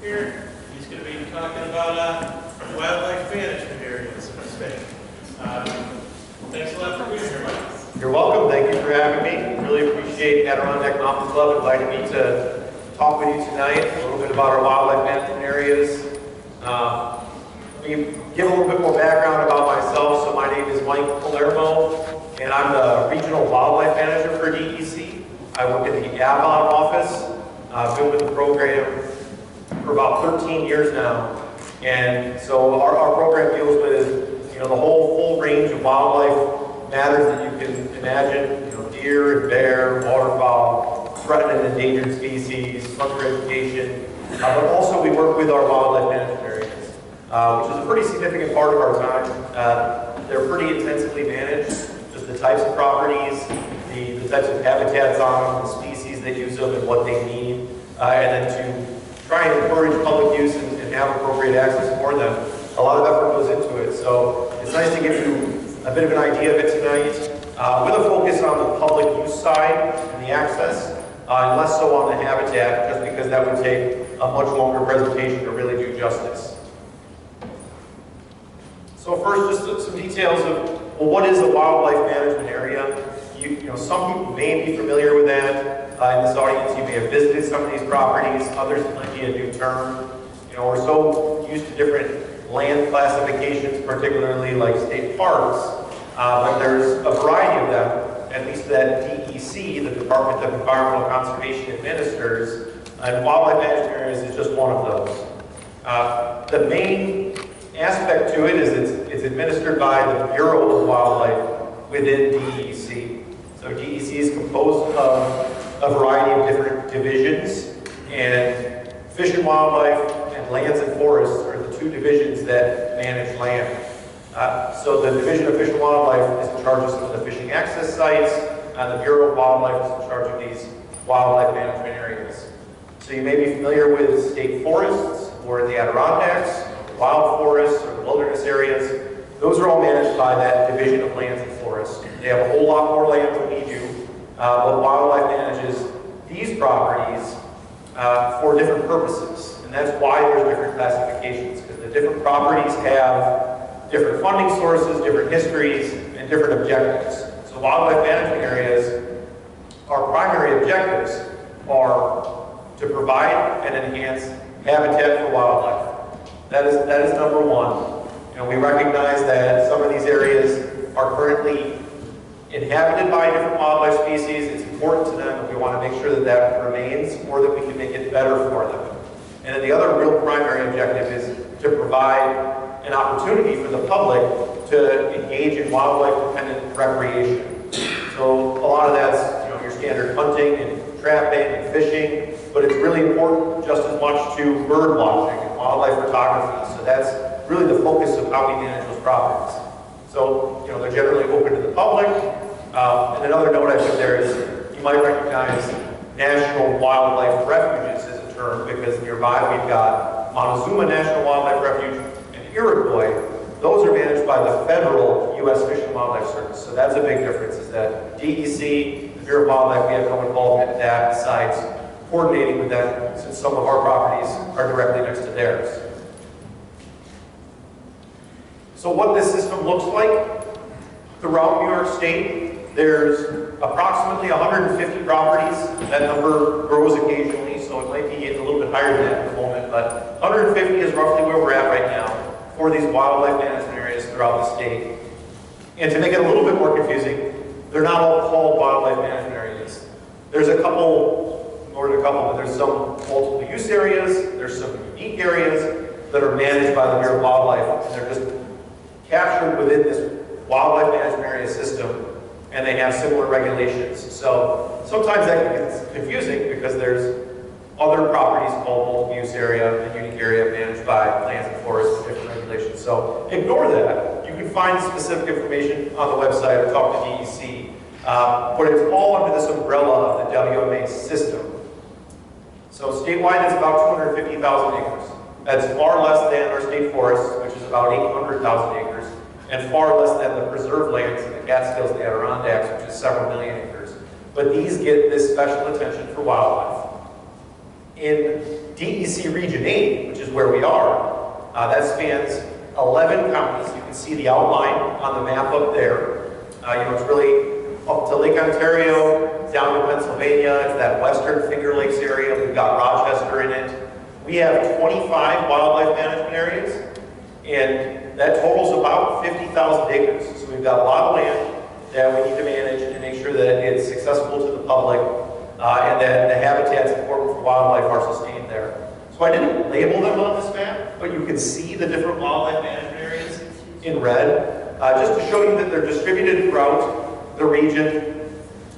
here. He's going to be talking about wildlife management areas in the state. Thanks a lot for being here, Mike. You're welcome. Thank you for having me. Really appreciate Adirondack Mountain Club inviting me to talk with you tonight a little bit about our wildlife management areas. Let me give a little bit more background about myself. So my name is Mike Palermo, and I'm the Regional Wildlife Manager for DEC. I work in the Avon office. I've been with the program for about 13 years now. And so our program deals with, the whole full range of wildlife matters that you can imagine, deer and bear, waterfowl, threatened and endangered species, hunter education. But also we work with our wildlife management areas, which is a pretty significant part of our time. They're pretty intensively managed, just the types of properties, the types of habitats on them, the species that use them and what they need, and then to try and encourage public use and have appropriate access for them. A lot of effort goes into it. So it's nice to give you a bit of an idea of it tonight, with a focus on the public use side and the access, and less so on the habitat, just because that would take a much longer presentation to really do justice. So first, just some details of, well, what is a wildlife management area? Some people may be familiar with that. In this audience, you may have visited some of these properties. Others, it might be a new term. We're so used to different land classifications, particularly like state parks, but there's a variety of them, at least that DEC, the Department of Environmental Conservation, administers, and wildlife management areas is just one of those. The main aspect to it is it's administered by the Bureau of Wildlife within DEC. So DEC is composed of a variety of different divisions, and Fish and Wildlife and Lands and Forests are the two divisions that manage land. So the Division of Fish and Wildlife is in charge of some of the fishing access sites, and the Bureau of Wildlife is in charge of these wildlife management areas. So you may be familiar with state forests, or the Adirondacks, wild forests, or the wilderness areas. Those are all managed by that Division of Lands and Forests. They have a whole lot more land than we do, but wildlife manages these properties for different purposes. And that's why there's different classifications, because the different properties have different funding sources, different histories, and different objectives. So wildlife management areas, our primary objectives are to provide and enhance habitat for wildlife. That is number one. We recognize that some of these areas are currently inhabited by different wildlife species. It's important to them, and we want to make sure that that remains, or that we can make it better for them. And then the other real primary objective is to provide an opportunity for the public to engage in wildlife-dependent recreation. So a lot of that's your standard hunting and trapping and fishing, but it's really important just as much to bird watching and wildlife photography. So that's really the focus of how we manage those properties. So they're generally open to the public. And another note I put there is you might recognize National Wildlife Refuges as a term, because nearby we've got Montezuma National Wildlife Refuge and Iroquois. Those are managed by the federal U.S. Fish and Wildlife Service. So that's a big difference, is that DEC, the Bureau of Wildlife, we have no involvement in that besides coordinating with them, since some of our properties are directly next to theirs. So what this system looks like throughout New York State, there's approximately 150 properties. That number grows occasionally, so it might be a little bit higher than that at the moment, but 150 is roughly where we're at right now for these wildlife management areas throughout the state. And to make it a little bit more confusing, they're not all called wildlife management areas. There's a couple, more than a couple, but there's some multiple use areas, there's some unique areas that are managed by the Bureau of Wildlife, and they're just captured within this wildlife management area system, and they have similar regulations. So sometimes that can get confusing, because there's other properties called multiple use area and unique area managed by lands and forests with different regulations. So ignore that. You can find specific information on the website or talk to DEC, but it's all under this umbrella of the WMA system. So statewide, it's about 250,000 acres. That's far less than our state forests, which is about 800,000 acres, and far less than the preserve lands in the Catskills and the Adirondacks, which is several million acres. But these get this special attention for wildlife. In DEC Region 8, which is where we are, that spans 11 counties. You can see the outline on the map up there. It's really up to Lake Ontario, down to Pennsylvania. It's that western Finger Lakes area. We've got Rochester in it. We have 25 wildlife management areas, and that totals about 50,000 acres. So we've got a lot of land that we need to manage and make sure that it's accessible to the public, and that the habitats important for wildlife are sustained there. So I didn't label them on this map, but you can see the different wildlife management areas in red, just to show you that they're distributed throughout the region.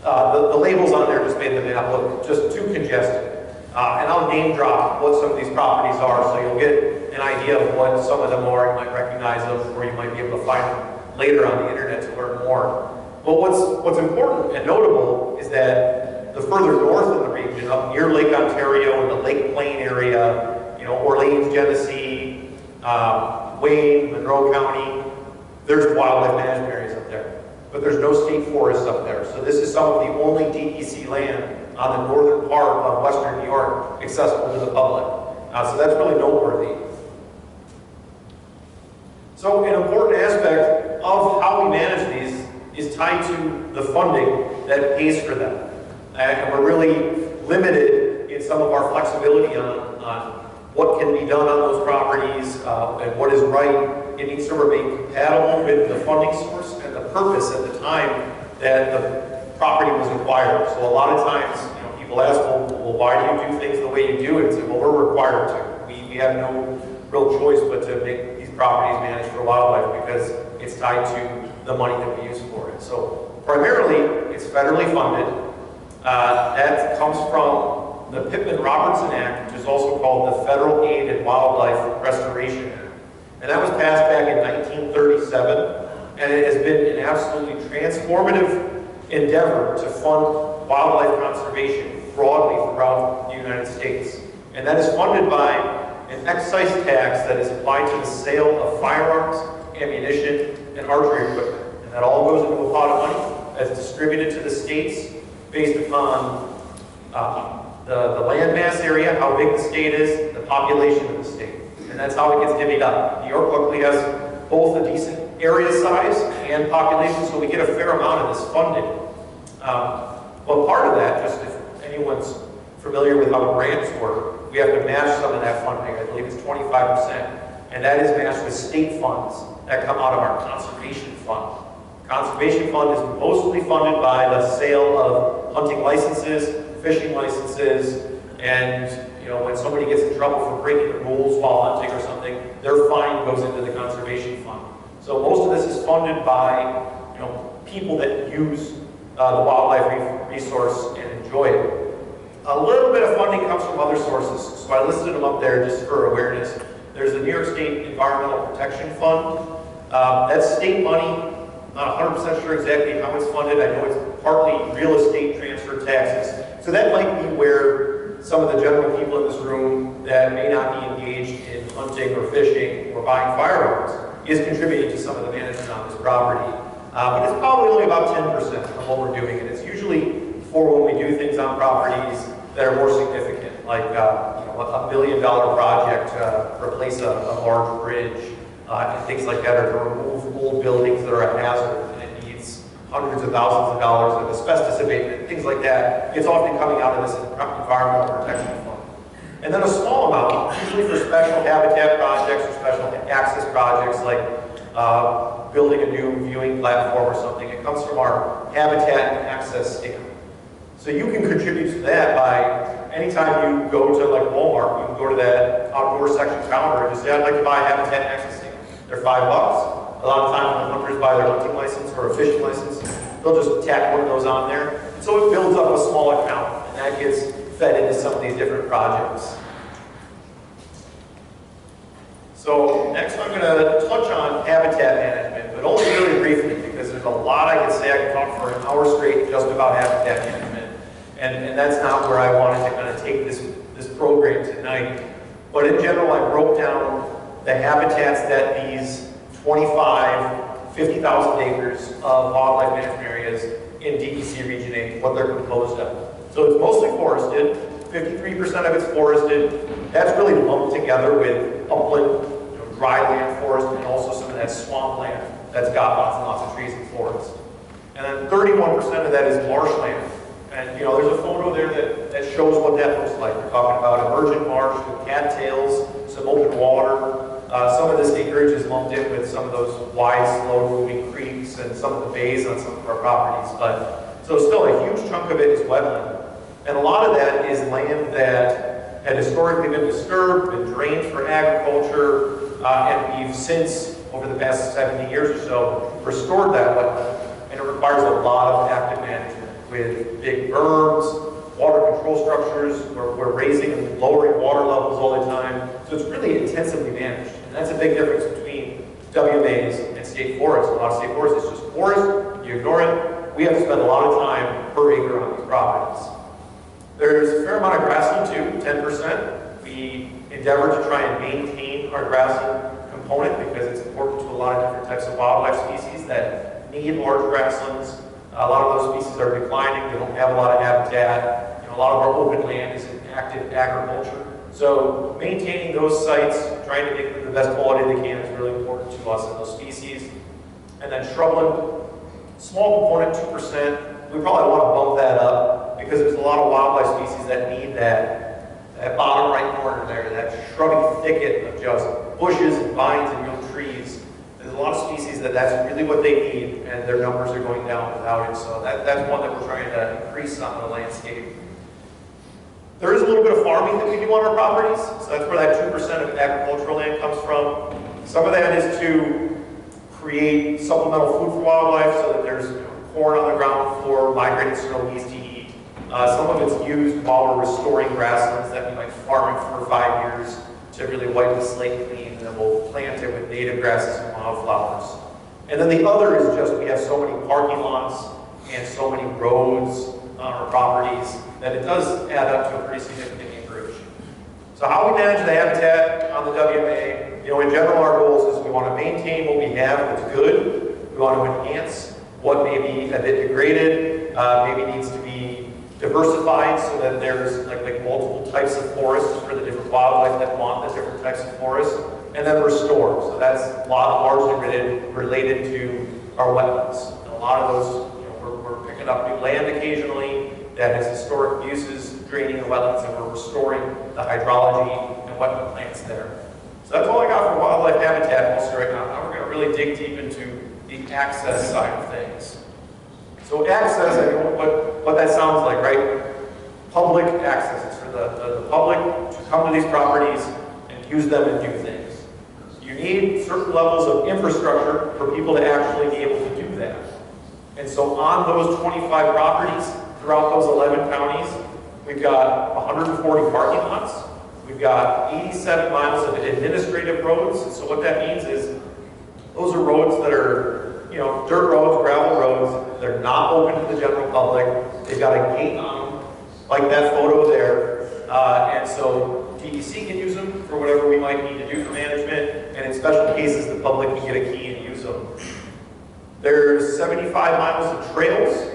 The labels on there just made the map look just too congested. And I'll name drop what some of these properties are, so you'll get an idea of what some of them are. You might recognize them, or you might be able to find them later on the internet to learn more. But what's important and notable is that the further north in the region, up near Lake Ontario and the Lake Plain area, Orleans, Genesee, Wayne, Monroe County, there's wildlife management areas up there. But there's no state forests up there. So this is some of the only DEC land on the northern part of western New York accessible to the public. So that's really noteworthy. So an important aspect of how we manage these is tied to the funding that pays for them. And we're really limited in some of our flexibility on what can be done on those properties and what is right. It needs to remain compatible with the funding source and the purpose at the time that the property was acquired. So a lot of times, people ask, well, why do you do things the way you do it? And say, well, we're required to. We have no real choice but to make these properties managed for wildlife because it's tied to the money that we use for it. So primarily, it's federally funded. That comes from the Pittman-Robertson Act, which is also called the Federal Aid and Wildlife Restoration Act. And that was passed back in 1937, and it has been an absolutely transformative endeavor to fund wildlife conservation broadly throughout the United States. And that is funded by an excise tax that is applied to the sale of firearms, ammunition, and archery equipment. And that all goes into a pot of money that's distributed to the states based upon the land mass area, how big the state is, the population of the state. And that's how it gets divvied up. New York luckily has both a decent area size and population, so we get a fair amount of this funding. But part of that, just if anyone's familiar with how grants work, we have to match some of that funding. I believe it's 25%. And that is matched with state funds that come out of our conservation fund. Conservation fund is mostly funded by the sale of hunting licenses, fishing licenses, and when somebody gets in trouble for breaking the rules while hunting or something, their fine goes into the conservation fund. So most of this is funded by people that use the wildlife resource and enjoy it. A little bit of funding comes from other sources, so I listed them up there just for awareness. There's the New York State Environmental Protection Fund. That's state money. Not 100% sure exactly how it's funded. I know it's partly real estate transfer taxes. So that might be where some of the general people in this room that may not be engaged in hunting or fishing or buying firearms is contributing to some of the management on this property. But it's probably only about 10% of what we're doing. And it's usually for when we do things on properties that are more significant, like $1 million project to replace a large bridge, and things like that, or to remove old buildings that are a hazard and it needs hundreds of thousands of dollars of asbestos abatement, things like that. It's often coming out of this environmental protection fund. And then a small amount, usually for special habitat projects or special access projects like building a new viewing platform or something. It comes from our habitat and access stamp. So you can contribute to that by, anytime you go to like Walmart, you can go to that outdoor section counter and just say, I'd like to buy a habitat and access stamp. They're $5. A lot of times when hunters buy their hunting license or a fishing license, they'll just tack one of those on there. And so it builds up a small account, and that gets fed into some of these different projects. So next I'm going to touch on habitat management, but only really briefly because there's a lot I can say. I can talk for an hour straight just about habitat management, and that's not where I wanted to kind of take this program tonight. But in general, I broke down the habitats that these 25, 50,000 acres of wildlife management areas in DEC Region 8, what they're composed of. So it's mostly forested. 53% of it's forested. That's really lumped together with upland, dry land forest, and also some of that swamp land that's got lots and lots of trees and forests. And then 31% of that is marshland. And there's a photo there that shows what that looks like. We're talking about emergent marsh with cattails, some open water. Some of this acreage is lumped in with some of those wide, slow-moving creeks and some of the bays on some of our properties. So still a huge chunk of it is wetland. And a lot of that is land that had historically been disturbed, been drained for agriculture, and we've since, over the past 70 years or so, restored that wetland. And it requires a lot of active management with big berms, water control structures. We're raising and lowering water levels all the time. So it's really intensively managed. And that's a big difference between WMAs and state forests. A lot of state forests, it's just forest, you ignore it. We have to spend a lot of time per acre on these properties. There's a fair amount of grassland too, 10%. We endeavor to try and maintain our grassland component because it's important to a lot of different types of wildlife species that need large grasslands. A lot of those species are declining. They don't have a lot of habitat. A lot of our open land is in active agriculture. So maintaining those sites, trying to make them the best quality they can is really important to us and those species. And then shrubland, small component, 2%. We probably want to bump that up because there's a lot of wildlife species that need that bottom right corner there, that shrubby thicket of just bushes and vines and young trees. There's a lot of species that's really what they need, and their numbers are going down without it. So that's one that we're trying to increase on the landscape. There is a little bit of farming that we do on our properties, so that's where that 2% of agricultural land comes from. Some of that is to create supplemental food for wildlife, so that there's corn on the ground for migrating snow geese to eat. Some of it's used while we're restoring grasslands that we might farm it for 5 years to really wipe the slate clean, and then we'll plant it with native grasses and wildflowers. And then the other is just we have so many parking lots and so many roads on our properties that it does add up to a pretty significant acreage. So how we manage the habitat on the WMA, in general our goals is we want to maintain what we have that's good. We want to enhance what may be a bit degraded, maybe needs to be diversified so that there's like multiple types of forests for the different wildlife that want the different types of forests, and then restore. So that's largely related to our wetlands. And a lot of those, we're picking up new land occasionally that has historic uses, draining the wetlands, and we're restoring the hydrology and wetland plants there. So that's all I got for wildlife habitat mostly right now. Now we're going to really dig deep into the access side of things. So access, I know what that sounds like, right? Public access. It's for the public to come to these properties and use them and do things. You need certain levels of infrastructure for people to actually be able to do that. And so on those 25 properties throughout those 11 counties, we've got 140 parking lots. We've got 87 miles of administrative roads. So what that means is those are roads that are dirt roads, gravel roads. They're not open to the general public. They've got a gate on them, like that photo there. And so DEC can use them for whatever we might need to do for management. And in special cases, the public can get a key and use them. There's 75 miles of trails,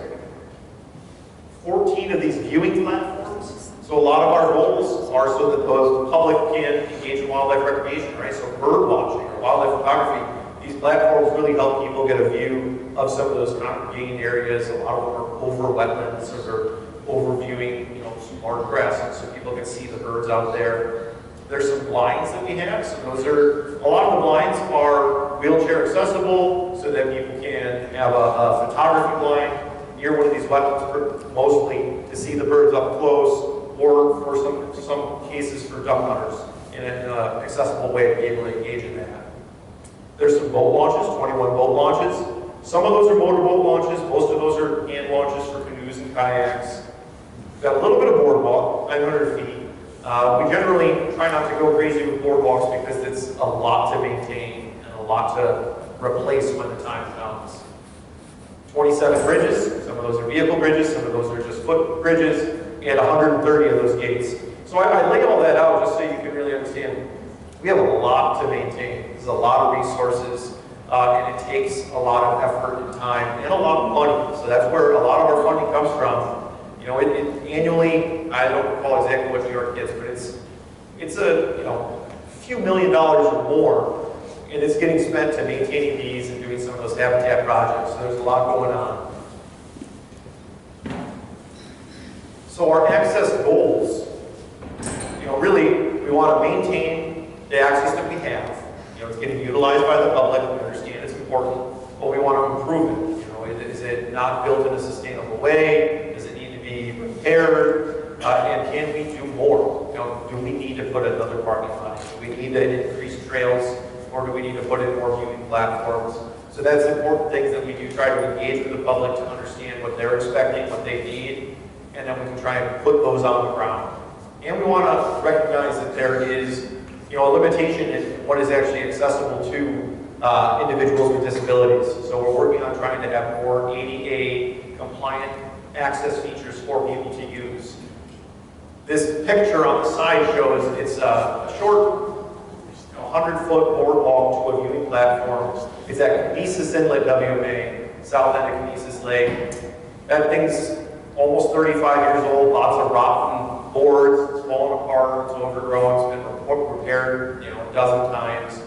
14 of these viewing platforms. So a lot of our goals are so that the public can engage in wildlife recreation, right? So bird watching or wildlife photography. These platforms really help people get a view of some of those congregating areas. A lot of them are over wetlands or over viewing, some large grasses so people can see the birds out there. There's some blinds that we have. So a lot of the blinds are wheelchair accessible so that people can have a photography blind near one of these wetlands, mostly to see the birds up close, or for some cases for duck hunters in an accessible way to be able to engage in that. There's some boat launches, 21 boat launches. Some of those are motorboat launches. Most of those are hand launches for canoes and kayaks. We've got a little bit of boardwalk, 900 feet. We generally try not to go crazy with boardwalks because it's a lot to maintain and a lot to replace when the time comes. 27 bridges. Some of those are vehicle bridges. Some of those are just foot bridges. And 130 of those gates. So I lay all that out just so you can really understand. We have a lot to maintain. There's a lot of resources, and it takes a lot of effort and time and a lot of money. So that's where a lot of our funding comes from. You know, annually, I don't recall exactly what New York gets, but it's a few $1 million or more, and it's getting spent to maintaining these and doing some of those habitat projects. So there's a lot going on. So our access goals, really we want to maintain the access that we have. It's getting utilized by the public. We understand it's important, but we want to improve it. Is it not built in a sustainable way? Does it need to be repaired? And can we do more? Do we need to put another parking lot? Do we need to increase trails, or do we need to put in more viewing platforms? So that's important things that we do try to engage with the public to understand what they're expecting, what they need, and then we can try and put those on the ground. And we want to recognize that there is, a limitation in what is actually accessible to individuals with disabilities. So we're working on trying to have more ADA compliant access features for people to use. This picture on the side shows it's a short 100-foot boardwalk to a viewing platform. It's at Kinesis Inlet, WMA, south end of Kinesis Lake. That thing's almost 35 years old, lots of rotten boards, it's fallen apart, it's overgrown, it's been repaired a dozen times.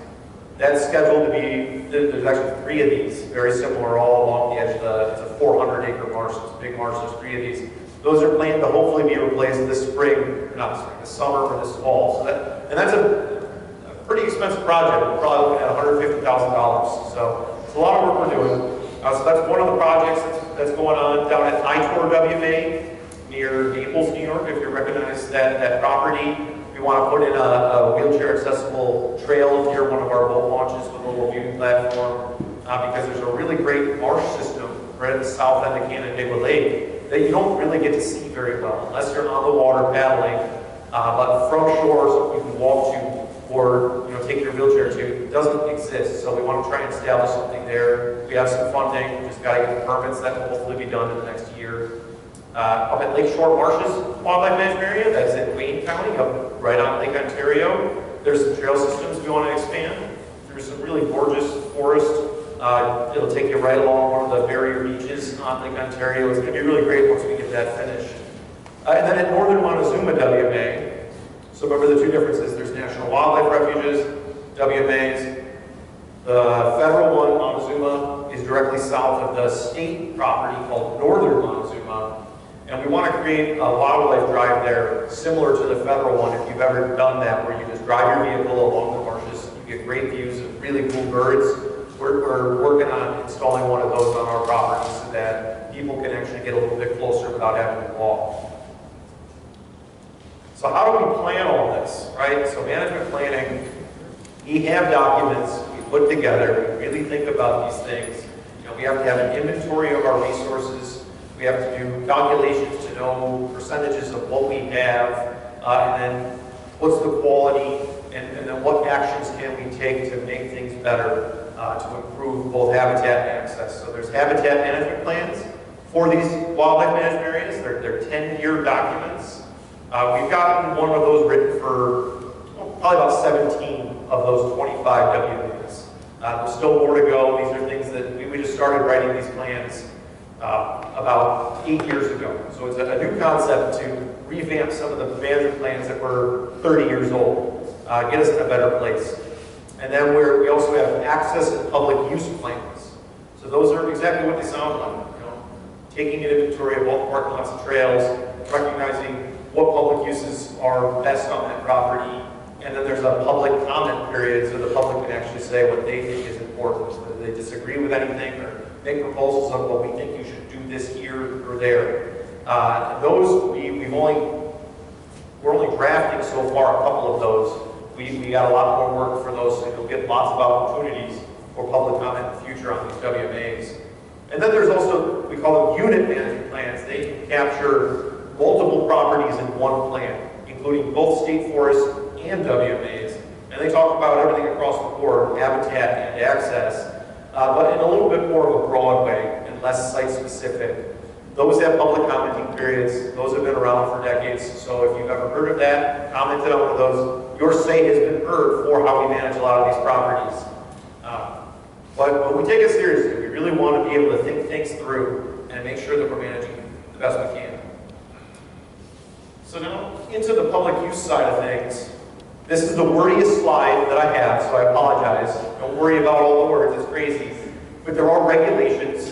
That's scheduled to be, there's actually 3 of these, very similar, all along the edge of it's a 400-acre marsh, it's a big marsh, there's 3 of these. Those are planned to hopefully be replaced this spring, not spring, this summer or this fall. So that's a pretty expensive project. We're probably looking at $150,000. So it's a lot of work we're doing. So that's one of the projects that's going on down at I-Tour WMA near Naples, New York. If you recognize that property, we want to put in a wheelchair accessible trail near one of our boat launches with a little viewing platform because there's a really great marsh system right at the south end of Canandaigua Lake that you don't really get to see very well unless you're on the water paddling. But from shore, so you can walk to or take your wheelchair to, doesn't exist. So we want to try and establish something there. We have some funding, we just got to get the permits. That will hopefully be done in the next year. Up at Lake Shore Marshes Wildlife Management Area, that's in Wayne County, up right on Lake Ontario. There's some trail systems we want to expand. There's some really gorgeous forest. It'll take you right along one of the barrier beaches on Lake Ontario. It's going to be really great once we get that finished. And then at Northern Montezuma WMA, so remember the 2 differences. There's National Wildlife Refuges, WMAs. The federal one, Montezuma, is directly south of the state property called Northern Montezuma. And we want to create a wildlife drive there similar to the federal one, if you've ever done that, where you just drive your vehicle along the marshes. You get great views of really cool birds. We're working on installing one of those on our property so that people can actually get a little bit closer without having to walk. So how do we plan all this, right? So management planning, we have documents we put together. We really think about these things. We have to have an inventory of our resources. We have to do calculations to know percentages of what we have, and then what's the quality, and then what actions can we take to make things better, to improve both habitat and access. So there's habitat management plans for these wildlife management areas. They're 10-year documents. We've gotten one of those written for probably about 17 of those 25 WMAs. There's still more to go. These are things that we just started writing these plans about 8 years ago. So it's a new concept to revamp some of the management plans that were 30 years old, get us in a better place. And then we also have access and public use plans. So those are exactly what they sound like. Taking an inventory of all the parking lots and trails, recognizing what public uses are best on that property, and then there's a public comment period so the public can actually say what they think is important, whether they disagree with anything or make proposals of, well, we think you should do this here or there. Those, we're only drafting so far a couple of those. We got a lot more work for those, so you'll get lots of opportunities for public comment in the future on these WMAs. And then there's also, we call them unit management plans. They can capture multiple properties in one plan, including both state forests and WMAs. And they talk about everything across the board, habitat and access, but in a little bit more of a broad way and less site-specific. Those have public commenting periods. Those have been around for decades. So if you've ever heard of that, commented on one of those, your say has been heard for how we manage a lot of these properties. But we take it seriously. We really want to be able to think things through and make sure that we're managing the best we can. So now into the public use side of things. This is the wordiest slide that I have, so I apologize. Don't worry about all the words, it's crazy. But there are regulations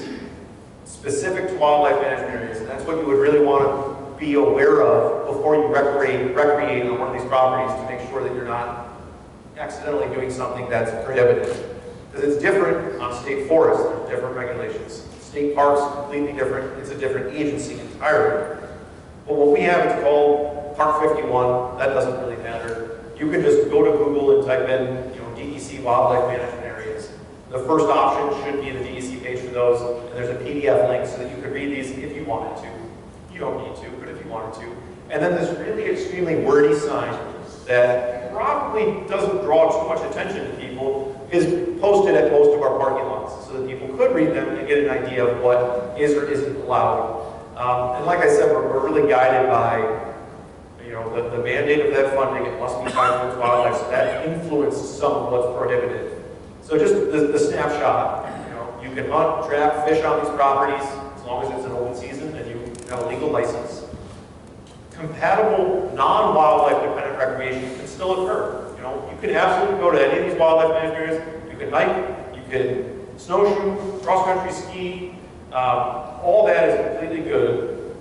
specific to wildlife management areas, and that's what you would really want to be aware of before you recreate on one of these properties to make sure that you're not accidentally doing something that's prohibited. Because it's different on state forests, there's different regulations. State parks, completely different, it's a different agency entirely. But what we have, it's called Park 51, that doesn't really matter. You can just go to Google and type in, DEC wildlife management areas. The first option should be the DEC page for those, and there's a PDF link so that you could read these if you wanted to. You don't need to, but if you wanted to. And then this really extremely wordy sign that probably doesn't draw too much attention to people is posted at most of our parking lots so that people could read them and get an idea of what is or isn't allowed. And like I said, we're really guided by the mandate of that funding. It must be tied towards wildlife, so that influences some of what's prohibited. So just the snapshot, you can hunt, trap, fish on these properties as long as it's an open season and you have a legal license. Compatible non-wildlife dependent recreation can still occur. You can absolutely go to any of these wildlife management areas. You can hike, you can snowshoe, cross-country ski. All that is completely good.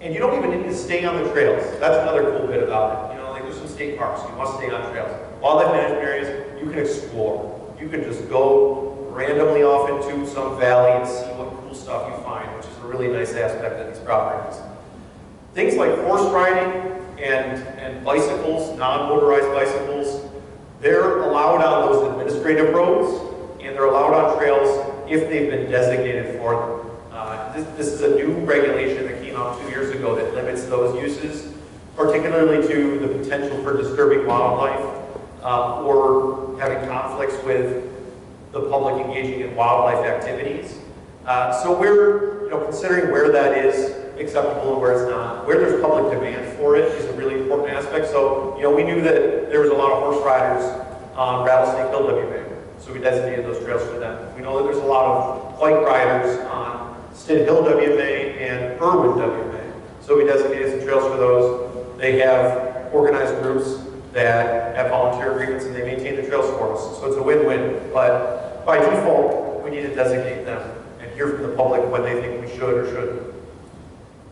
And you don't even need to stay on the trails. That's another cool bit about it. Like there's some state parks, you must stay on trails. Wildlife management areas, you can explore. You can just go randomly off into some valley and see what cool stuff you find, which is a really nice aspect of these properties. Things like horse riding and bicycles, non-motorized bicycles, they're allowed on those administrative roads, and they're allowed on trails if they've been designated for them. This is a new regulation that came out 2 years ago that limits those uses, particularly to the potential for disturbing wildlife or having conflicts with the public engaging in wildlife activities. So we're considering where that is acceptable and where it's not. Where there's public demand for it is a really important aspect. So we knew that there was a lot of horse riders on Rattlesnake Hill WA, so we designated those trails for them. We know that there's a lot of bike riders on Stid Hill WMA and Irwin WMA. So we designated some trails for those. They have organized groups that have volunteer agreements and they maintain the trails for us. So it's a win-win. But by default, we need to designate them and hear from the public when they think we should or shouldn't.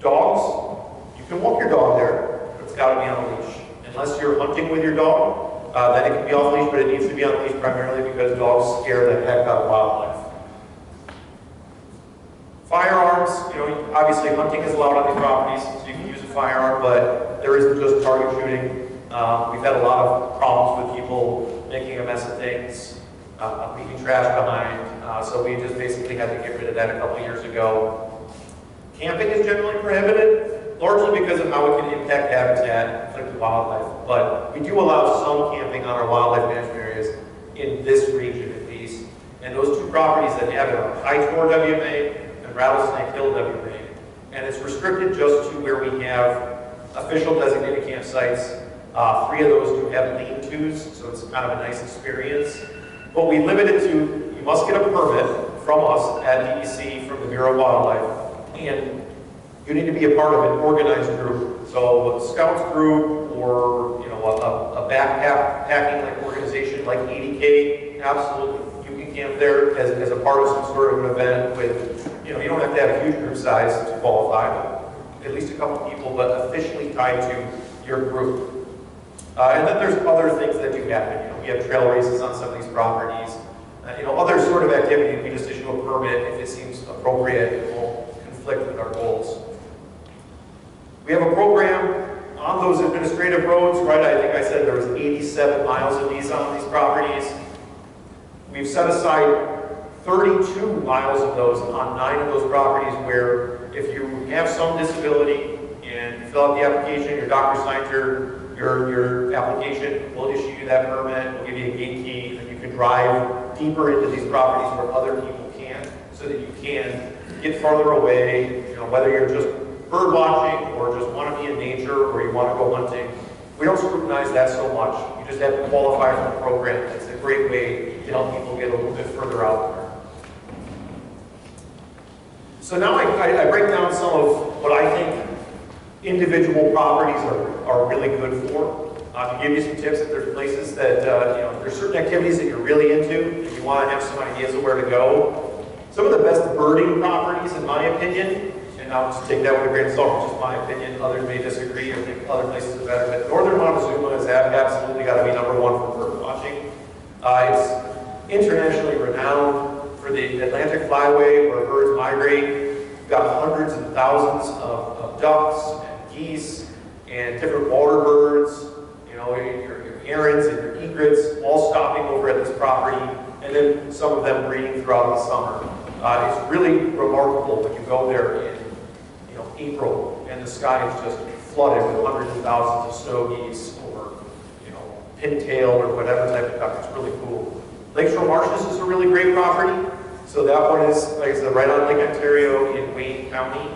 Dogs, you can walk your dog there, but it's got to be on a leash. Unless you're hunting with your dog, then it can be off leash, but it needs to be on leash primarily because dogs scare the heck out of wildlife. Firearms, obviously hunting is allowed on these properties, so you can use a firearm, but there isn't just target shooting. We've had a lot of problems with people making a mess of things, leaving trash behind, so we just basically had to get rid of that a couple years ago. Camping is generally prohibited, largely because of how it can impact habitat and conflict with wildlife, but we do allow some camping on our wildlife management areas in this region at least, and those two properties that have it are High Tor WMA and Rattlesnake Hill WMA, and it's restricted just to where we have official designated campsites. 3 of those do have lean-tos, so it's kind of a nice experience. But we limit it to, you must get a permit from us at DEC, from the Bureau of Wildlife, and you need to be a part of an organized group. So a scouts group or a backpacking like organization like ADK, absolutely. You can camp there as a part of some sort of an event with, you don't have to have a huge group size to qualify, but at least a couple people, but officially tied to your group. And then there's other things that do happen. We have trail races on some of these properties. Other sort of activity, we just issue a permit if it seems appropriate and won't conflict with our goals. We have a program on those administrative roads, right? I think I said there was 87 miles of these on these properties. We've set aside 32 miles of those on 9 of those properties where if you have some disability and you fill out the application, your doctor signs your application, we'll issue you that permit, we'll give you a gate key, and you can drive deeper into these properties where other people can't, so that you can get farther away, whether you're just bird watching or just want to be in nature or you want to go hunting. We don't scrutinize that so much. You just have to qualify for the program. It's a great way to help people get a little bit further out there. So now I break down some of what I think individual properties are really good for. To give you some tips, if there's places that, there's certain activities that you're really into, and you want to have some ideas of where to go. Some of the best birding properties, in my opinion, and I'll just take that with a grain of salt, just my opinion, others may disagree or think other places are better, but northern Montezuma has absolutely got to be number one for bird watching. It's internationally renowned for the Atlantic flyway where birds migrate. We've got hundreds and thousands of ducks and geese and different water birds, your herons and your egrets, all stopping over at this property, and then some of them breeding throughout the summer. It's really remarkable when you go there in April and the sky is just flooded with hundreds of thousands of snow geese or pintail or whatever type of duck. It's really cool. Lakeshore Marshes is a really great property. So that one is, like I said, right on Lake Ontario in Wayne County.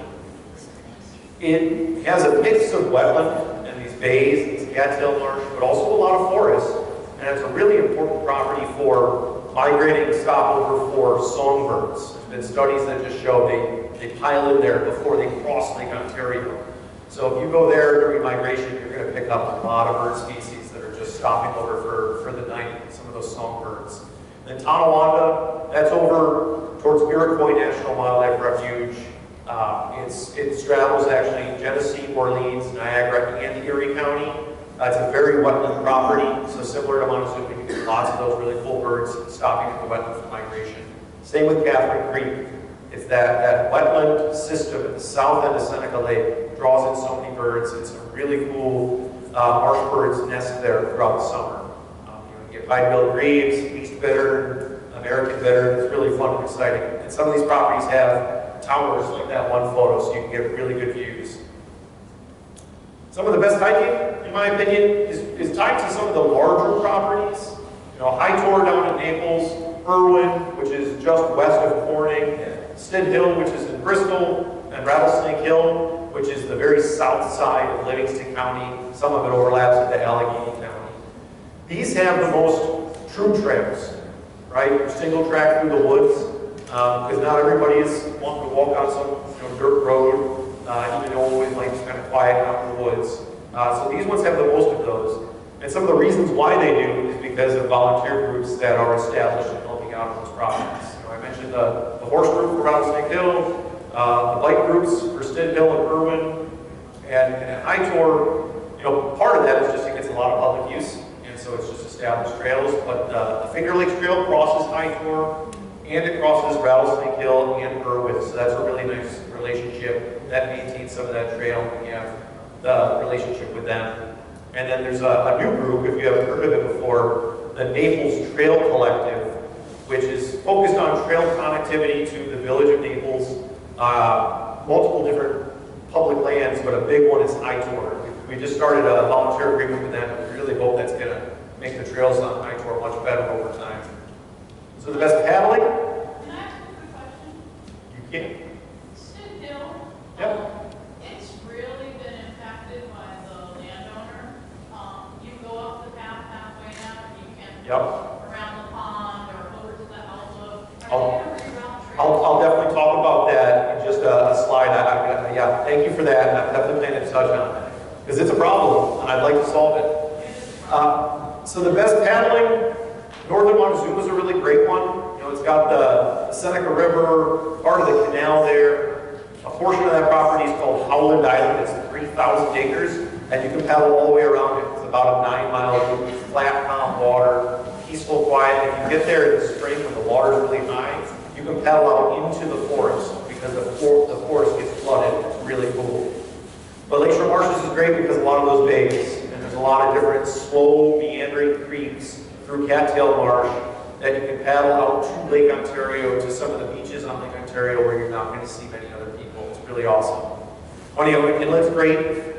It has a mix of wetland and these bays, these cattail marsh, but also a lot of forest. And it's a really important property for migrating stopover for songbirds. There's been studies that just show they pile in there before they cross Lake Ontario. So if you go there during migration, you're going to pick up a lot of bird species that are just stopping over for the night, some of those songbirds. Then Tonawanda, that's over towards Iroquois National Wildlife Refuge. It straddles actually Genesee, Orleans, Niagara, and Erie County. It's a very wetland property, so similar to Montezuma, you get lots of those really cool birds stopping at the wetland for migration. Same with Catherine Creek. It's that wetland system at the south end of Seneca Lake draws in so many birds. It's a really cool marsh birds nest there throughout the summer. You get pine-billed grebes, least bittern, American bittern. It's really fun and exciting. And some of these properties have towers like that one photo, so you can get really good views. Some of the best hiking, in my opinion, is tied to some of the larger properties. High Tor down in Naples, Irwin, which is just west of Corning, Stid Hill, which is in Bristol, and Rattlesnake Hill, which is the very south side of Livingston County. Some of it overlaps into Allegheny County. These have the most true trails, right? Single track through the woods, because not everybody is wanting to walk on some dirt road, even though always like kind of quiet out in the woods. So these ones have the most of those. And some of the reasons why they do is because of volunteer groups that are established in helping out on those properties. I mentioned the horse group for Rattlesnake Hill, the bike groups for Stid Hill and Irwin, and High Tor. Part of that is just it gets a lot of public use, and so it's just established trails. But the Finger Lakes Trail crosses High Tor, and it crosses Rattlesnake Hill and Irwin. So that's a really nice relationship that maintains some of that trail. We have the relationship with them. And then there's a new group, if you haven't heard of it before, the Naples Trail Collective, which is focused on trail connectivity to the village of Naples, multiple different public lands, but a big one is High Tor. We just started a volunteer agreement with them, and we really hope that's going to make the trails on High Tor much better over time. So the best paddling? Can I ask a quick question? You can. Stid Hill, Yep. it's really been impacted by the landowner. You go up the path halfway now, and you can Yep. around the pond or over to the elbow. I'll- Are they going to reroute trails? I'll definitely talk about that in just a slide. Yeah, thank you for that. I'm definitely planning to touch on that because it's a problem and I'd like to solve it. So the best paddling, northern Montezuma is a really great one. It's got the Seneca River, part of the canal there. A portion of that property is called Howland Island. It's 3,000 acres, and you can paddle all the way around it. It's about a 9-mile loop, flat, calm water, peaceful, quiet. If you get there in the spring when the water's really high, you can paddle out into the forest because the forest gets flooded. It's really cool. But Lakeshore Marshes is great because a lot of those bays, and there's a lot of different slow meandering creeks through Cattail Marsh that you can paddle out to Lake Ontario, to some of the beaches on Lake Ontario where you're not going to see many other people. It's really awesome. Honeywood Inlet's great.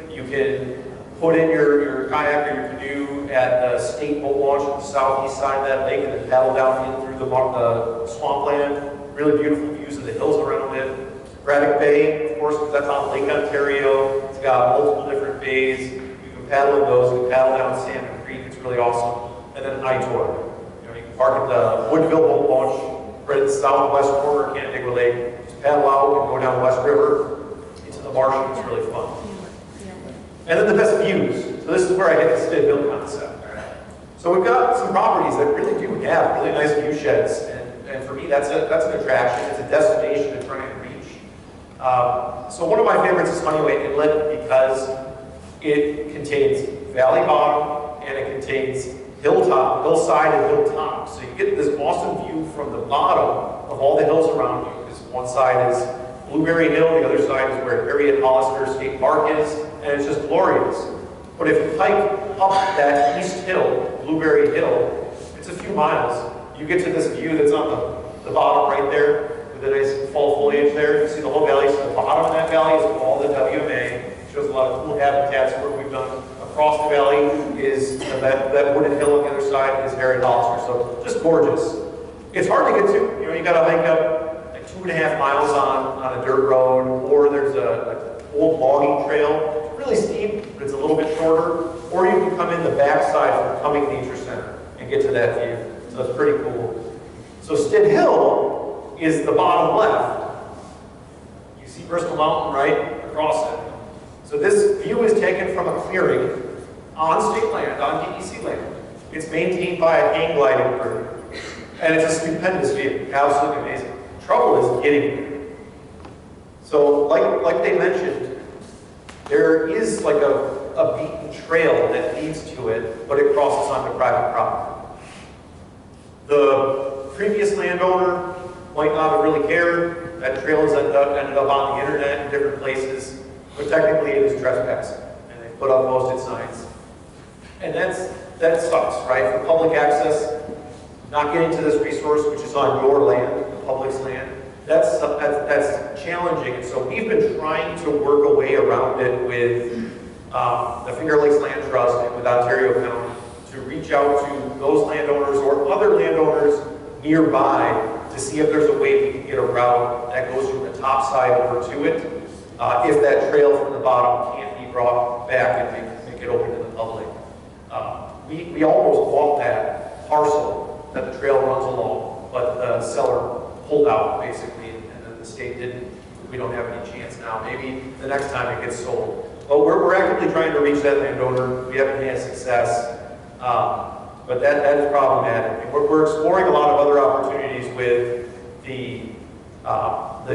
You can put in your kayak or your canoe at the state boat launch at the southeast side of that lake and then paddle down in through the swampland. Really beautiful views of the hills around it. Braddock Bay, of course, because that's on Lake Ontario. It's got multiple different bays. You can paddle in those. You can paddle down Salmon Creek. It's really awesome. And then High Tor. You can park at the Woodville boat launch right at the southwest corner of Canandaigua Lake. Just paddle out and go down West River into the marsh. It's really fun. And then the best views. So this is where I get the Stid Hill concept. So we've got some properties that really do have really nice view sheds, and for me that's an attraction. It's a destination to try and reach. So one of my favorites is Honeyway Inlet because it contains valley bottom and it contains hillside and hilltop. So you get this awesome view from the bottom of all the hills around you. Because one side is Blueberry Hill, the other side is where Harriet Hollister State Park is, and it's just glorious. But if you hike up that east hill, Blueberry Hill, it's a few miles. You get to this view that's on the bottom right there, with the nice fall foliage there. You see the whole valley. So the bottom of that valley is all the WMA. It shows a lot of cool habitats. Work we've done across the valley is that wooded hill on the other side is Harriet Hollister. So just gorgeous. It's hard to get to. You know, you got to hike up like 2.5 miles on a dirt road, or there's an old logging trail. Really steep, but it's a little bit shorter. Or you can come in the backside from Cumming Nature Center and get to that view. So it's pretty cool. So Stid Hill is the bottom left. You see Bristol Mountain right across it. So this view is taken from a clearing on state land, on DEC land. It's maintained by a hang gliding crew. And it's a stupendous view, absolutely amazing. Trouble is getting there. So like they mentioned, there is like a beaten trail that leads to it, but it crosses onto private property. The previous landowner might not have really cared. That trail has ended up on the internet in different places, but technically it is trespassing, and they put up posted signs. And that sucks, right? For public access, not getting to this resource, which is on your land, the public's land, that's challenging. And so we've been trying to work a way around it with the Finger Lakes Land Trust and with Ontario County to reach out to those landowners or other landowners nearby to see if there's a way we can get a route that goes from the top side over to it, if that trail from the bottom can't be brought back and make it open to the public. We almost bought that parcel that the trail runs along, but the seller pulled out basically, and then the state didn't. We don't have any chance now. Maybe the next time it gets sold. But we're actively trying to reach that landowner. We haven't had success, but that is problematic. We're exploring a lot of other opportunities with the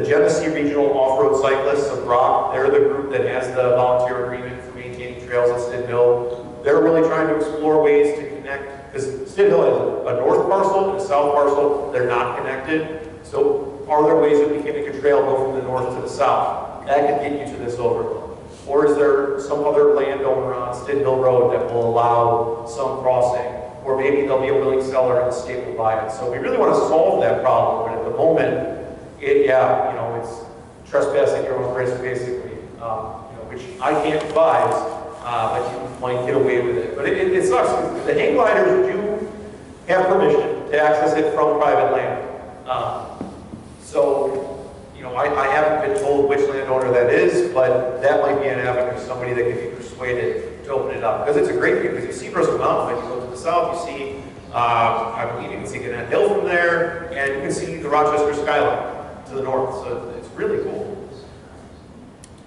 Genesee Regional Off-Road Cyclists of Brock. They're the group that has the volunteer agreement for maintaining trails at Stid Hill. They're really trying to explore ways to connect, because Stid Hill has a north parcel and a south parcel. They're not connected. So are there ways that we can make a trail go from the north to the south? That could get you to this overlook. Or is there some other landowner on Stid Hill Road that will allow some crossing? Or maybe there'll be a willing seller and the state will buy it. So we really want to solve that problem, but at the moment, it's trespassing your own risk basically, which I can't advise, but you might get away with it. But it sucks. The hang gliders do have permission to access it from private land. I haven't been told which landowner that is, but that might be an avenue, somebody that can be persuaded to open it up. Because it's a great view, because you see Bristol Mountain, when you go to the south, you see, I believe you can see Mgnt Hill from there, and you can see the Rochester skyline to the north, so it's really cool.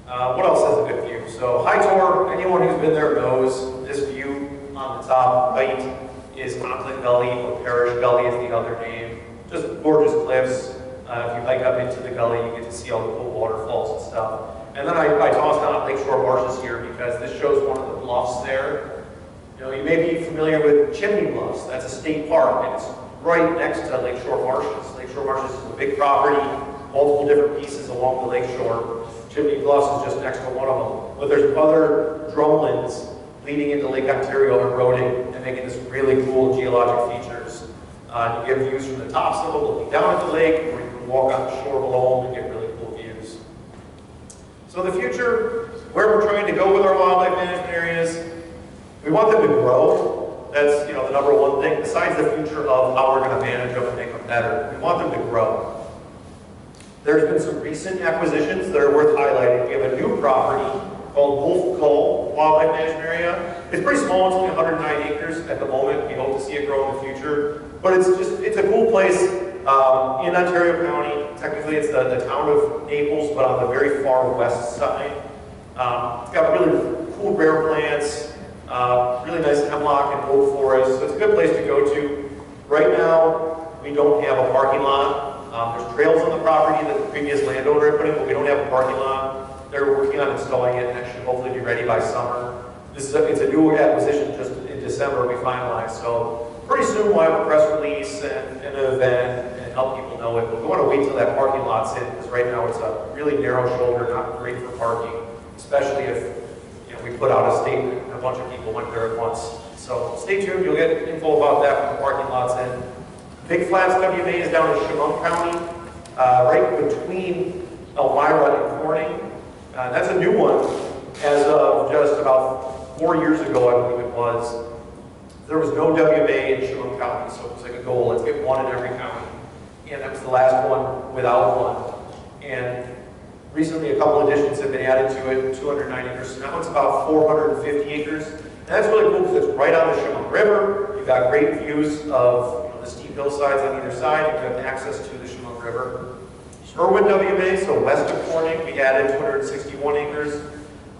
What else has a good view? So High Tor, anyone who's been there knows this view on the top right is Conklin Gully, or Parish Gully is the other name. Just gorgeous cliffs. If you hike up into the gully, you get to see all the cool waterfalls and stuff. And then I tossed on Lakeshore Marshes here because this shows one of the bluffs there. You may be familiar with Chimney Bluffs. That's a state park, and it's right next to Lakeshore Marshes. Lakeshore Marshes is a big property, multiple different pieces along the lakeshore. Chimney Bluffs is just next to one of them. But there's other drumlins leading into Lake Ontario eroding and making this really cool geologic features. You get views from the tops of them looking down at the lake, or you can walk on the shore below them and get really cool views. So the future, where we're trying to go with our wildlife management areas, we want them to grow. That's the number one thing, besides the future of how we're going to manage them and make them better. We want them to grow. There's been some recent acquisitions that are worth highlighting. We have a new property called Wolf Cove Wildlife Management Area. It's pretty small, it's only 109 acres at the moment. We hope to see it grow in the future. But it's a cool place in Ontario County. Technically it's the town of Naples, but on the very far west side. It's got really cool rare plants, really nice hemlock and oak forest. So it's a good place to go to. Right now, we don't have a parking lot. There's trails on the property that the previous landowner had put in, but we don't have a parking lot. They're working on installing it and that should hopefully be ready by summer. It's a new acquisition just in December we finalized. So pretty soon we'll have a press release and an event and help people know it. But we want to wait till that parking lot's in because right now it's a really narrow shoulder, not great for parking, especially if we put out a statement and a bunch of people went there at once. So stay tuned, you'll get info about that when the parking lot's in. Big Flats WMA is down in Chemung County, right between Elmira and Corning. That's a new one as of just about 4 years ago, I believe it was. There was no WMA in Chemung County, so it was like a goal, let's get one in every county. And that was the last one without one. And recently a couple additions have been added to it, 209 acres. So now it's about 450 acres. And that's really cool because it's right on the Chemung River. You've got great views of the steep hillsides on either side. You've got access to the Chemung River. Irwin WMA, so west of Corning, we added 261 acres.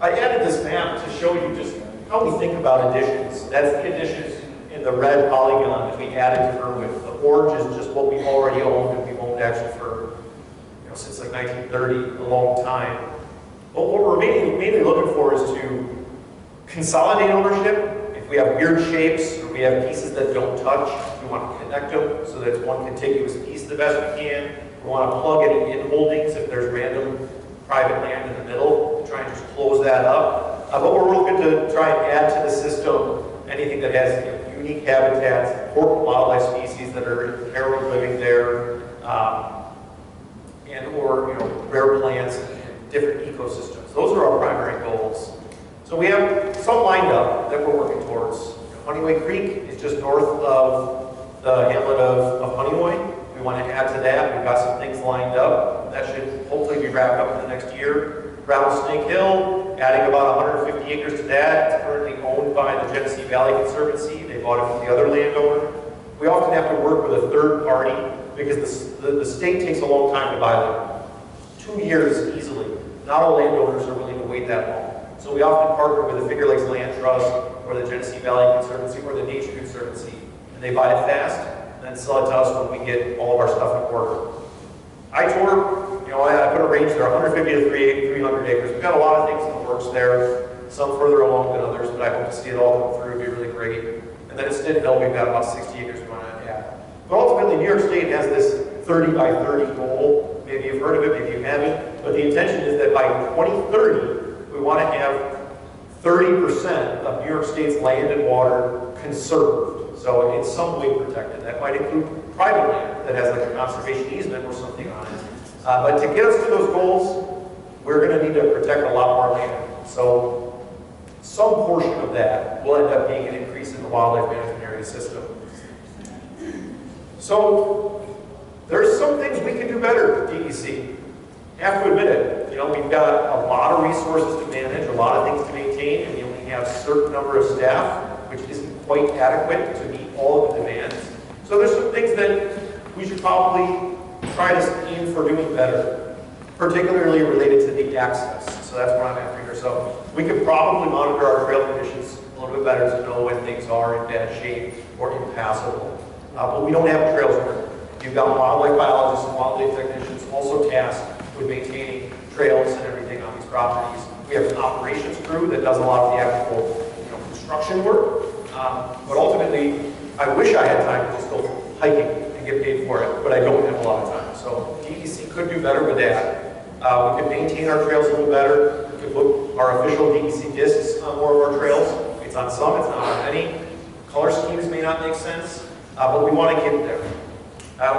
I added this map to show you just how we think about additions. That's the additions in the red polygon that we added to Irwin. The orange is just what we already owned, and we've owned actually for, since like 1930, a long time. But what we're mainly looking for is to consolidate ownership. If we have weird shapes or we have pieces that don't touch, we want to connect them so that it's one contiguous piece the best we can. We want to plug any in holdings if there's random private land in the middle, try and just close that up. But we're looking to try and add to the system anything that has unique habitats, important wildlife species that are inherently living there, and or rare plants and different ecosystems. Those are our primary goals. So we have some lined up that we're working towards. Honeyway Creek is just north of the hamlet of Honeyway. We want to add to that. We've got some things lined up. That should hopefully be wrapped up in the next year. Rattlesnake Hill, adding about 150 acres to that. It's currently owned by the Genesee Valley Conservancy. They bought it from the other landowner. We often have to work with a third party because the state takes a long time to buy them. 2 years easily. Not all landowners are willing to wait that long. So we often partner with the Finger Lakes Land Trust or the Genesee Valley Conservancy or the Nature Conservancy. And they buy it fast and then sell it to us when we get all of our stuff in order. ITOR, I put a range there, 150 to 300 acres. We've got a lot of things in the works there, some further along than others, but I hope to see it all come through. It'd be really great. And then at Stint Hill, we've got about 60 acres we want to add. But ultimately, New York State has this 30 by 30 goal. Maybe you've heard of it, maybe you haven't. But the intention is that by 2030, we want to have 30% of New York State's land and water conserved. So in some way protected. That might include private land that has like a conservation easement or something on it. But to get us to those goals, we're going to need to protect a lot more land. So some portion of that will end up being an increase in the wildlife management area system. So there's some things we can do better, DEC. Have to admit it. We've got a lot of resources to manage, a lot of things to maintain, and we only have a certain number of staff, which isn't quite adequate to meet all of the demands. So there's some things that we should probably try to aim for doing better, particularly related to the access. So that's what I'm after here. So we could probably monitor our trail conditions a little bit better to know when things are in bad shape or impassable. But we don't have trails here. You've got wildlife biologists and wildlife technicians also tasked with maintaining trails and everything on these properties. We have an operations crew that does a lot of the actual construction work. But ultimately, I wish I had time to just go hiking and get paid for it, but I don't have a lot of time. So DEC could do better with that. We could maintain our trails a little better. We could put our official DEC discs on more of our trails. It's on some, it's not on any. Color schemes may not make sense, but we want to get there.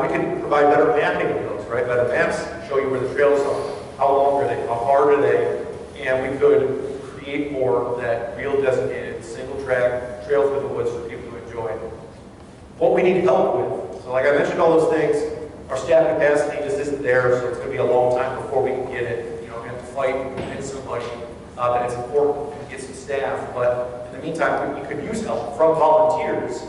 We can provide better mapping of those, right? Better maps show you where the trails are. How long are they? How hard are they? And we could create more of that real designated single track trails through the woods for people to enjoy. What we need help with. So like I mentioned all those things, our staff capacity just isn't there, so it's going to be a long time before we can get it. We have to fight and convince somebody that it's important and get some staff. But in the meantime, we could use help from volunteers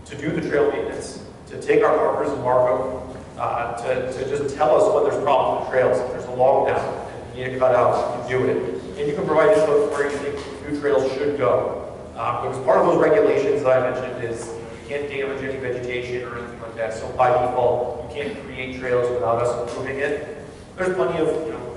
to do the trail maintenance, to take our markers and mark them, to just tell us when there's problems with trails. If there's a log down and you need to cut out, you can do it. And you can provide input where you think new trails should go. Because part of those regulations that I mentioned is you can't damage any vegetation or anything like that. So by default, you can't create trails without us approving it. There's plenty of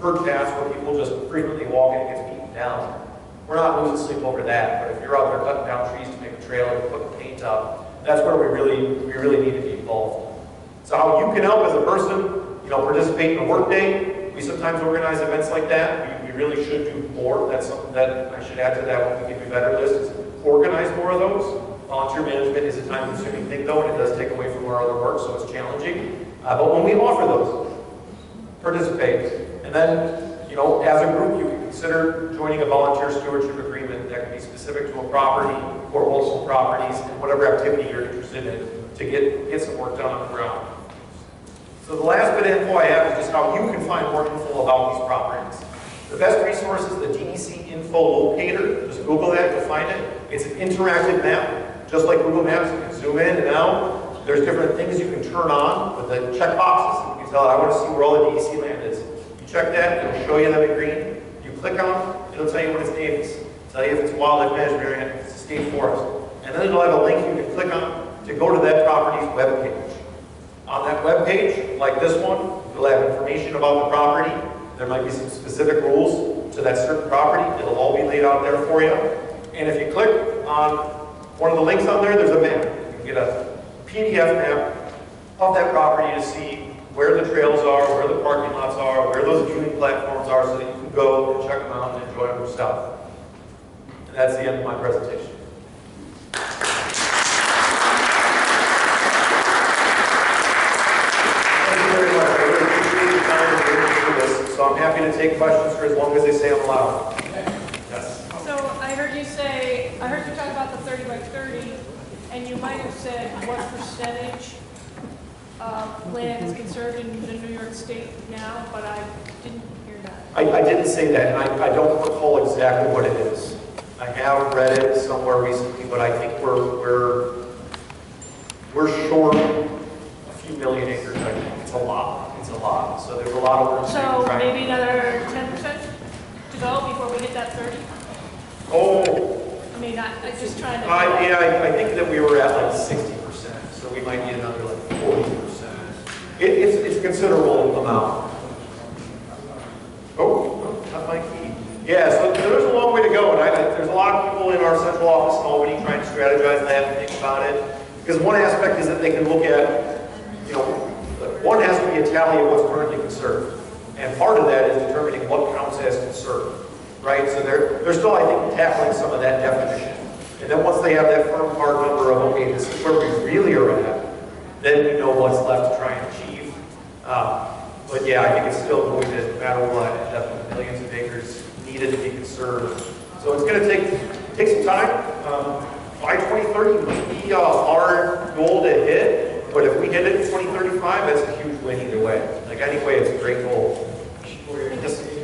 herd paths where people just frequently walk and it gets beaten down. We're not losing sleep over that. But if you're out there cutting down trees to make a trail and putting paint up, that's where we really need to be involved. So how you can help as a person, participate in a work day. We sometimes organize events like that. We really should do more. That's something that I should add to that when we give you better list is organize more of those. Volunteer management is a time-consuming thing though, and it does take away from our other work, so it's challenging. But when we offer those, participate. And then, as a group, you can consider joining a volunteer stewardship agreement that can be specific to a property or multiple properties and whatever activity you're interested in to get some work done on the ground. So the last bit of info I have is just how you can find more info about these properties. The best resource is the DEC info locator. Just Google that, you'll find it. It's an interactive map, just like Google Maps. You can zoom in and out. There's different things you can turn on with the check boxes. You can tell, I want to see where all the DEC land is. You check that, it'll show you them in green. You click on it, it'll tell you what its name is. It'll tell you if it's a wildlife management area, if it's a state forest. And then it'll have a link you can click on to go to that property's webpage. On that webpage, like this one, it'll have information about the property. There might be some specific rules to that certain property. It'll all be laid out there for you. And if you click on one of the links on there, there's a map. You can get a PDF map of that property to see where the trails are, where the parking lots are, where those viewing platforms are, so that you can go and check them out and enjoy them yourself. And that's the end of my presentation. So I'm happy to take questions for as long as they say I'm allowed. Yes. So I heard you talk about the 30 by 30, and you might have said what percentage of land is conserved in the New York State now, but I didn't hear that. I didn't say that, and I don't recall exactly what it is. I have read it somewhere recently, but I think we're short a few million acres. I think it's a lot. It's a lot. So there's a lot of work to do. So maybe another 10% to go before we hit that 30? Oh. I mean, I'm just trying to... Yeah, I think that we were at like 60%, so we might need another like 40%. It's a considerable amount. Oh, not my key. Yeah, so there's a long way to go, and there's a lot of people in our central office in Albany trying to strategize that and think about it. Because one aspect is that they can look at, one has to be a tally of what's currently conserved. And part of that is determining what counts as conserved, right? So they're still, I think, tackling some of that definition. And then once they have that firm hard number of, okay, this is where we really are at, then we know what's left to try and achieve. But yeah, I think it's still going to, no matter what, end up with millions of acres needed to be conserved. So it's going to take some time. By 2030 might be a hard goal to hit, but if we hit it in 2035, that's a huge win either way. Like anyway, it's a great goal. In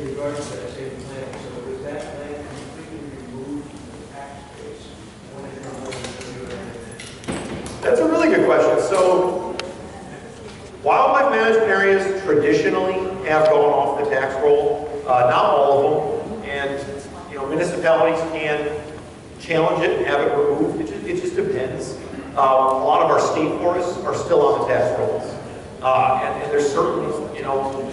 regards to that same plan, so is that land completely removed from the tax base? That's a really good question. So, wildlife management areas traditionally have gone off the tax roll. Not all of them, and municipalities can challenge it and have it removed. It just depends. A lot of our state forests are still on the tax rolls, and there's certainly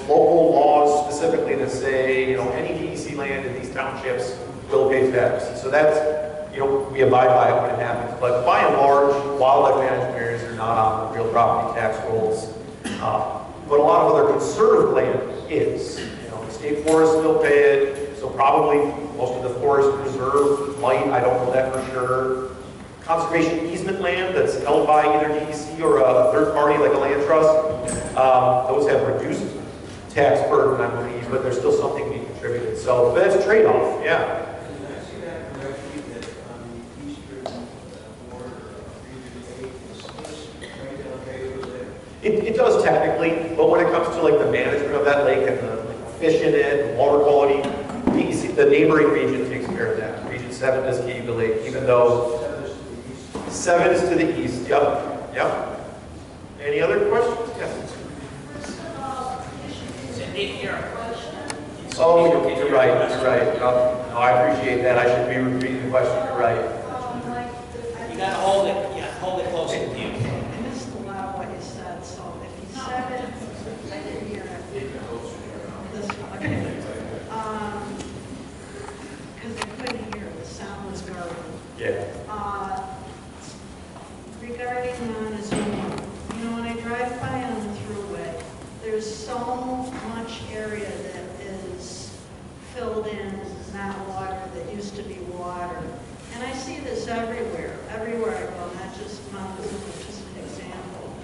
local laws specifically that say any DEC land in these townships will pay tax. So that's we abide by it when it happens. But by and large, wildlife management areas are not on the real property tax rolls. But a lot of other conserved land is. The state forests still pay it, so probably most of the forest preserve might, I don't know that for sure. Conservation easement land that's held by either DEC or a third party like a land trust, those have reduced tax burden, I believe, but there's still something being contributed. So, but that's a trade-off, yeah. Did I see that correctly, that on the eastern border of Region 8 is right down okay over there? It does technically, but when it comes to like the management of that lake and the fish in it, and water quality, DEC, the neighboring region takes care of that. Region 7 does keep the lake, even though 7 is to the east. Yep. Any other questions? Yes. First of all, in your question, it Oh, you're right, you're right. No, I appreciate that. I should be repeating the question. You're right. You gotta hold it, yeah, hold it close to you. I missed a lot of what you said, so if you said it, I didn't hear it. This one, okay. Because I couldn't hear it, the sound was garbled. Yeah. Regarding Montezuma, you know, when I drive by on the thruway, there's so much area that is filled in, not water, that used to be water. And I see this everywhere I go, not just Montezuma, just an example.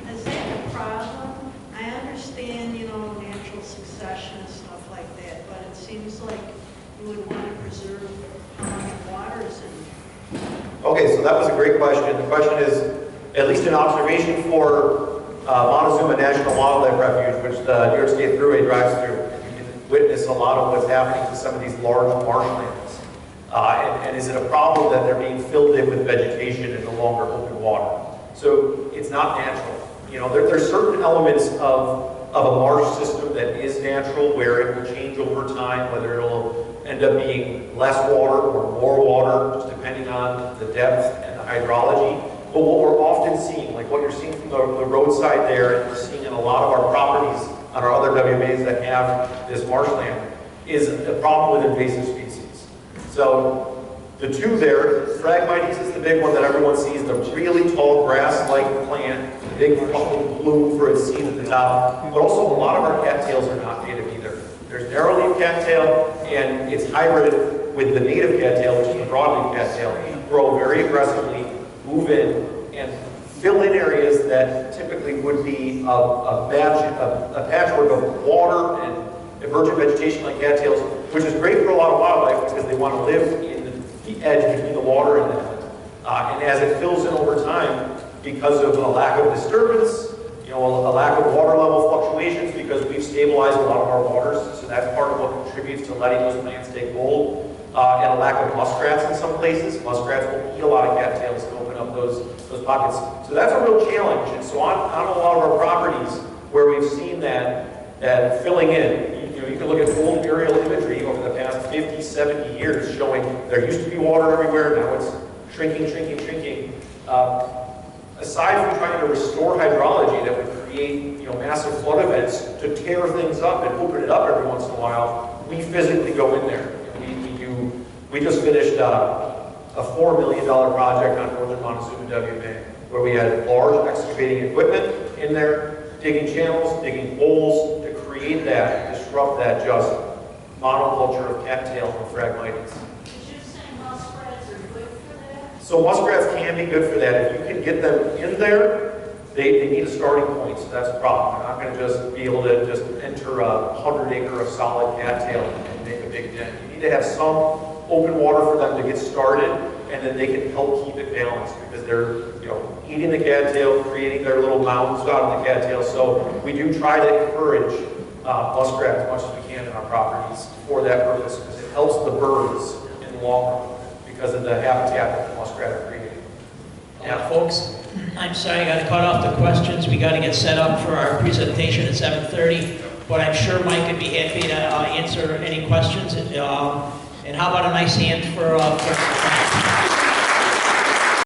Is that a problem? I understand, you know, natural succession and stuff like that, but it seems like you would want to preserve how much water is in there. Okay, so that was a great question. The question is, at least an observation for Montezuma National Wildlife Refuge, which the New York State Thruway drives through. You can witness a lot of what's happening to some of these large marshlands. And is it a problem that they're being filled in with vegetation and no longer open water? So it's not natural. You know, there's certain elements of a marsh system that is natural, where it will change over time, whether it'll end up being less water or more water, just depending on the depth and the hydrology. But what we're often seeing, like what you're seeing from the roadside there, and we're seeing in a lot of our properties on our other WMAs that have this marshland, is a problem with invasive species. So the two there, Phragmites is the big one that everyone sees, the really tall grass-like plant, the big puffing bloom for its seed at the top. But also a lot of our cattails are not native either. There's narrowleaf cattail, and it's hybrid with the native cattail, which is the broadleaf cattail. Grow very aggressively, move in, and fill in areas that typically would be a patchwork of water and emergent vegetation like cattails, which is great for a lot of wildlife because they want to live in the edge between the water and that. And as it fills in over time, because of a lack of disturbance, you know, a lack of water level fluctuations, because we've stabilized a lot of our waters, so that's part of what contributes to letting those plants take hold. And a lack of muskrats in some places. Muskrats will eat a lot of cattails to open up those pockets. So that's a real challenge. And so on a lot of our properties where we've seen that filling in, you can look at old aerial imagery over the past 50, 70 years showing there used to be water everywhere, now it's shrinking. Aside from trying to restore hydrology that would create, you know, massive flood events to tear things up and open it up every once in a while, we physically go in there. We just finished a $4 million project on northern Montezuma WMA, where we had large excavating equipment in there, digging channels, digging holes to create that, disrupt that just monoculture of cattail and Phragmites. Did you say muskrats are good for that? So muskrats can be good for that. If you can get them in there, they need a starting point, so that's a problem. They're not going to just be able to just enter a 100-acre of solid cattail and make a big dent. You need to have some open water for them to get started, and then they can help keep it balanced because they're, you know, eating the cattail, creating their little mounds out of the cattail. So we do try to encourage muskrat as much as we can in our properties for that purpose, because it helps the birds in the long run because of the habitat that the muskrat are creating. Yeah, folks, I'm sorry I got to cut off the questions. We got to get set up for our presentation at 7:30, but I'm sure Mike would be happy to answer any questions. And how about a nice hand for